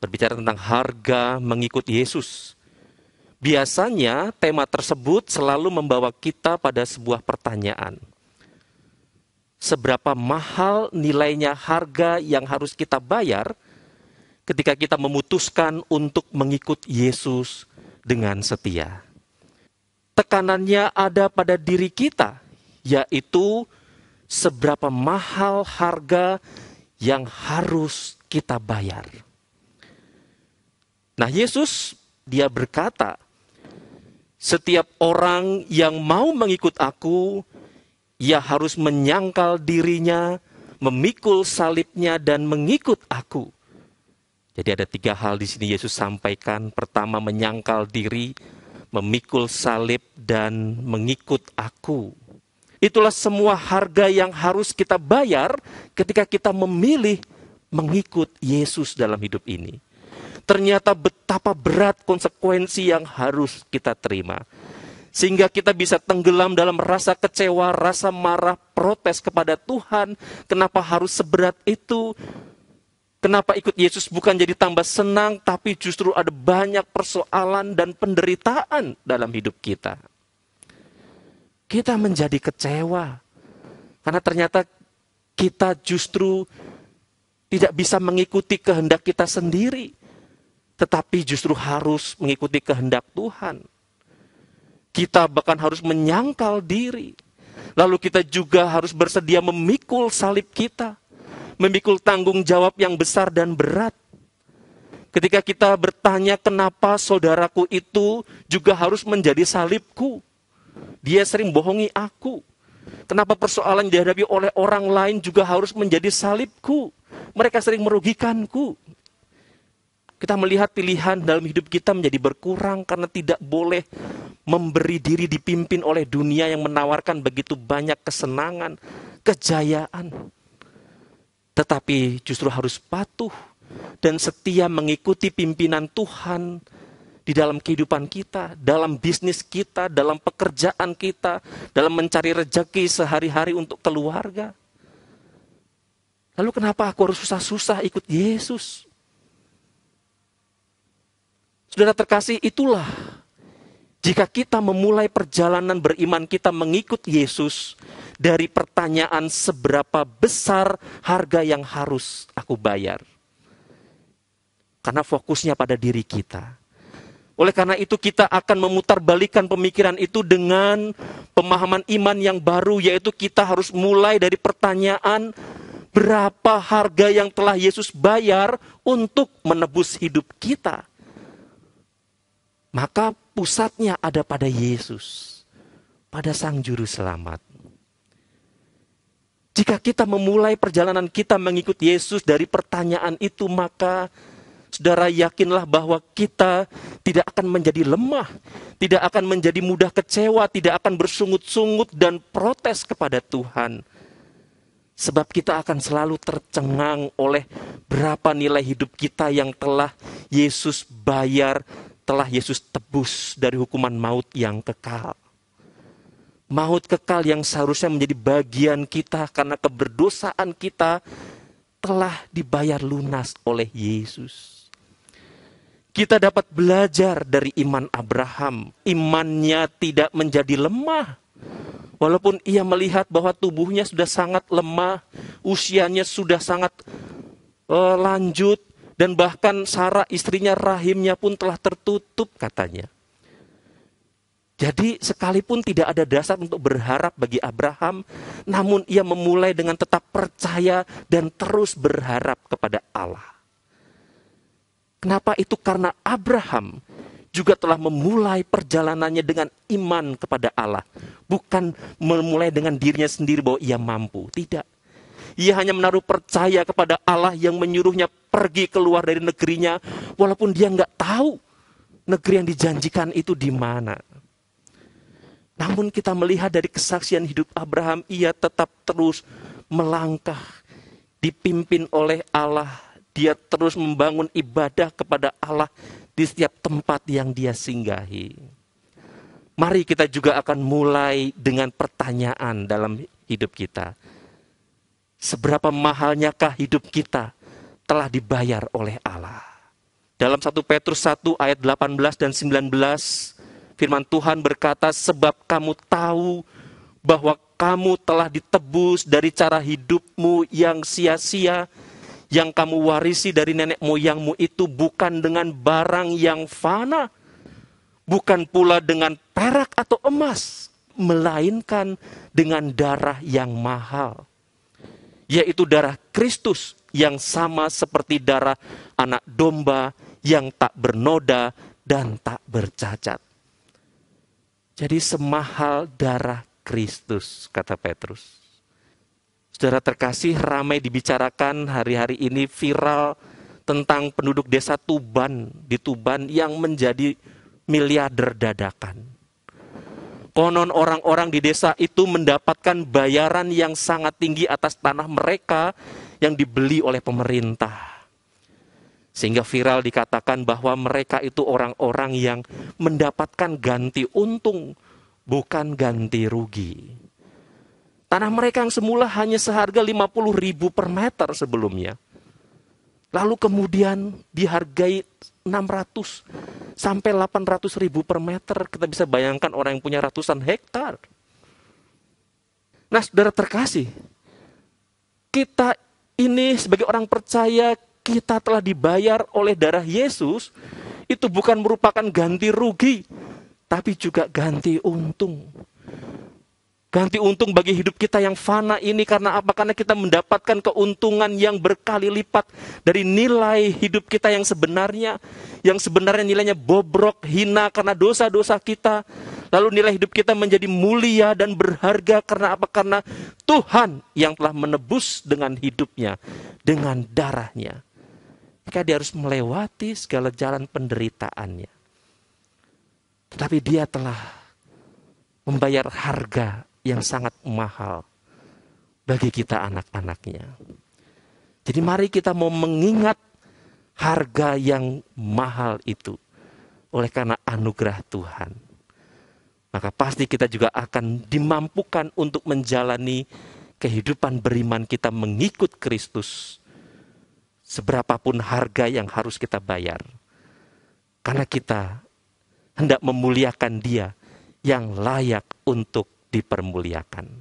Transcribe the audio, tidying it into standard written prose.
berbicara tentang harga mengikut Yesus. Biasanya tema tersebut selalu membawa kita pada sebuah pertanyaan. Seberapa mahal nilainya harga yang harus kita bayar ketika kita memutuskan untuk mengikut Yesus dengan setia? Tekanannya ada pada diri kita, yaitu seberapa mahal harga yang harus kita bayar. Nah, Yesus, dia berkata, setiap orang yang mau mengikut aku, ia harus menyangkal dirinya, memikul salibnya, dan mengikut aku. Jadi ada 3 hal di sini Yesus sampaikan. Pertama, menyangkal diri, memikul salib, dan mengikut aku. Itulah semua harga yang harus kita bayar ketika kita memilih mengikut Yesus dalam hidup ini. Ternyata betapa berat konsekuensi yang harus kita terima. Sehingga kita bisa tenggelam dalam rasa kecewa, rasa marah, protes kepada Tuhan. Kenapa harus seberat itu? Kenapa ikut Yesus bukan jadi tambah senang, tapi justru ada banyak persoalan dan penderitaan dalam hidup kita. Kita menjadi kecewa. Karena ternyata kita justru tidak bisa mengikuti kehendak kita sendiri. Tetapi justru harus mengikuti kehendak Tuhan. Kita bahkan harus menyangkal diri. Lalu kita juga harus bersedia memikul salib kita. Memikul tanggung jawab yang besar dan berat. Ketika kita bertanya kenapa saudaraku itu juga harus menjadi salibku. Dia sering bohongi aku. Kenapa persoalan yang dihadapi oleh orang lain juga harus menjadi salibku. Mereka sering merugikanku. Kita melihat pilihan dalam hidup kita menjadi berkurang karena tidak boleh memberi diri dipimpin oleh dunia yang menawarkan begitu banyak kesenangan, kejayaan. Tetapi justru harus patuh dan setia mengikuti pimpinan Tuhan di dalam kehidupan kita, dalam bisnis kita, dalam pekerjaan kita, dalam mencari rezeki sehari-hari untuk keluarga. Lalu kenapa aku harus susah-susah ikut Yesus? Saudara terkasih, itulah jika kita memulai perjalanan beriman kita mengikut Yesus dari pertanyaan seberapa besar harga yang harus aku bayar. Karena fokusnya pada diri kita. Oleh karena itu kita akan memutarbalikkan pemikiran itu dengan pemahaman iman yang baru, yaitu kita harus mulai dari pertanyaan berapa harga yang telah Yesus bayar untuk menebus hidup kita. Maka pusatnya ada pada Yesus, pada Sang Juru Selamat. Jika kita memulai perjalanan kita mengikut Yesus dari pertanyaan itu, maka saudara yakinlah bahwa kita tidak akan menjadi lemah, tidak akan menjadi mudah kecewa, tidak akan bersungut-sungut dan protes kepada Tuhan. Sebab kita akan selalu tercengang oleh berapa nilai hidup kita yang telah Yesus bayar, telah Yesus tebus dari hukuman maut yang kekal. Maut kekal yang seharusnya menjadi bagian kita karena keberdosaan kita telah dibayar lunas oleh Yesus. Kita dapat belajar dari iman Abraham. Imannya tidak menjadi lemah. Walaupun ia melihat bahwa tubuhnya sudah sangat lemah, usianya sudah sangat lanjut, dan bahkan Sarah istrinya rahimnya pun telah tertutup katanya. Jadi sekalipun tidak ada dasar untuk berharap bagi Abraham, namun ia memulai dengan tetap percaya dan terus berharap kepada Allah. Kenapa itu? Karena Abraham juga telah memulai perjalanannya dengan iman kepada Allah. Bukan memulai dengan dirinya sendiri bahwa ia mampu. Tidak. Ia hanya menaruh percaya kepada Allah yang menyuruhnya pergi keluar dari negerinya. Walaupun dia nggak tahu negeri yang dijanjikan itu di mana. Namun kita melihat dari kesaksian hidup Abraham, ia tetap terus melangkah. Dipimpin oleh Allah. Dia terus membangun ibadah kepada Allah di setiap tempat yang dia singgahi. Mari kita juga akan mulai dengan pertanyaan dalam hidup kita. Seberapa mahalnyakah hidup kita telah dibayar oleh Allah? Dalam 1 Petrus 1 ayat 18 dan 19, firman Tuhan berkata, sebab kamu tahu bahwa kamu telah ditebus dari cara hidupmu yang sia-sia, yang kamu warisi dari nenek moyangmu itu bukan dengan barang yang fana, bukan pula dengan perak atau emas, melainkan dengan darah yang mahal, yaitu darah Kristus yang sama seperti darah anak domba yang tak bernoda dan tak bercacat. Jadi semahal darah Kristus, kata Petrus. Saudara terkasih, ramai dibicarakan hari-hari ini, viral tentang penduduk desa Tuban, di Tuban yang menjadi miliarder dadakan. Konon orang-orang di desa itu mendapatkan bayaran yang sangat tinggi atas tanah mereka yang dibeli oleh pemerintah. Sehingga viral dikatakan bahwa mereka itu orang-orang yang mendapatkan ganti untung, bukan ganti rugi. Tanah mereka yang semula hanya seharga 50.000 per meter sebelumnya, lalu kemudian dihargai 600 sampai 800.000 per meter. Kita bisa bayangkan orang yang punya ratusan hektar. Nah, saudara terkasih, kita ini sebagai orang percaya, kita telah dibayar oleh darah Yesus. Itu bukan merupakan ganti rugi, tapi juga ganti untung. Ganti untung bagi hidup kita yang fana ini karena apa? Karena kita mendapatkan keuntungan yang berkali lipat dari nilai hidup kita yang sebenarnya. Yang sebenarnya nilainya bobrok, hina karena dosa-dosa kita. Lalu nilai hidup kita menjadi mulia dan berharga karena apa? Karena Tuhan yang telah menebus dengan hidupnya, dengan darahnya. Maka dia harus melewati segala jalan penderitaannya. Tetapi dia telah membayar harga yang sangat mahal bagi kita anak-anaknya. Jadi mari kita mau mengingat harga yang mahal itu oleh karena anugerah Tuhan. Maka pasti kita juga akan dimampukan untuk menjalani kehidupan beriman kita mengikut Kristus. Seberapapun harga yang harus kita bayar. Karena kita hendak memuliakan Dia yang layak untuk dipermuliakan.